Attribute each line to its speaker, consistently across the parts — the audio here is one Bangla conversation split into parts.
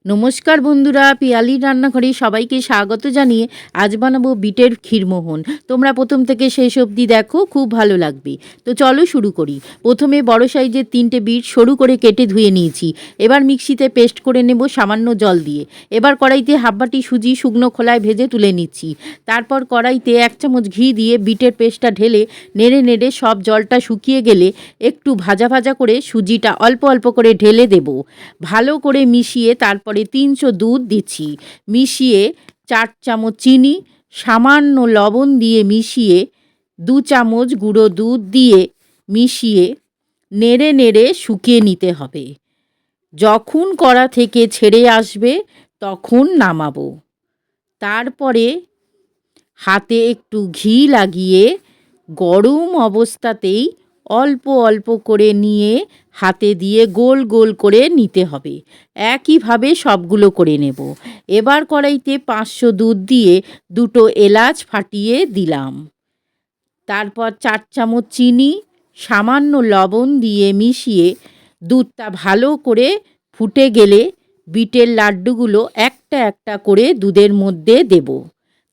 Speaker 1: নমস্কার বন্ধুরা, পিয়ালির রান্নাঘরে সবাইকে স্বাগত জানিয়ে আজ বানাবো বিটের ক্ষীরমোহন। তোমরা প্রথম থেকে শেষ অবধি দেখো, খুব ভালো লাগবে। তো চলো শুরু করি। প্রথমে বড় সাইজের 3টে বিট সরু করে কেটে ধুয়ে নিয়েছি। এবার মিক্সিতে পেস্ট করে নেব সামান্য জল দিয়ে। এবার কড়াইতে হাফ বাটি সুজি শুকনো খোলায় ভেজে তুলে নিচ্ছি। তারপর কড়াইতে 1 চামচ ঘি দিয়ে বিটের পেস্টটা ঢেলে নেড়ে নেড়ে সব জলটা শুকিয়ে গেলে একটু ভাজা ভাজা করে সুজিটা অল্প অল্প করে ঢেলে দেব। ভালো করে মিশিয়ে তারপরে 300 দুধ দিচ্ছি। মিশিয়ে 4 চামচ চিনি, সামান্য লবণ দিয়ে মিশিয়ে 2 চামচ গুঁড়ো দুধ দিয়ে মিশিয়ে নেড়ে নেড়ে শুকিয়ে নিতে হবে। যখন কড়া থেকে ছেড়ে আসবে তখন নামাবো। তারপরে হাতে একটু ঘি লাগিয়ে গরম অবস্থাতেই অল্প অল্প করে নিয়ে হাতে দিয়ে গোল গোল করে নিতে হবে। একইভাবে সবগুলো করে নেব। এবার কড়াইতে 500 দুধ দিয়ে 2টো এলাচ ফাটিয়ে দিলাম। তারপর 4 চামচ চিনি, সামান্য লবণ দিয়ে মিশিয়ে দুধটা ভালো করে ফুটে গেলে বিটের লাড্ডুগুলো একটা একটা করে দুধের মধ্যে দেব।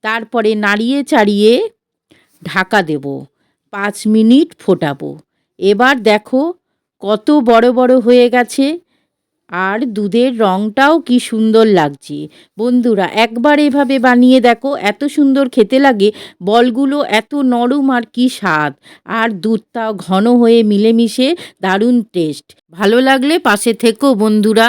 Speaker 1: তারপরে নাড়িয়ে চাড়িয়ে ঢাকা দেব। 5 মিনিট ফোটাবো। এবার দেখো কত বড় বড় হয়ে গেছে, আর দুধের রঙটাও কি সুন্দর লাগছে। বন্ধুরা একবার এভাবে বানিয়ে দেখো, এত সুন্দর খেতে লাগে। বলগুলো এত নরম আর কি স্বাদ, আর দুধটাও ঘন হয়ে মিলেমিশে দারুণ টেস্ট। ভালো লাগলে পাশে থেকো বন্ধুরা।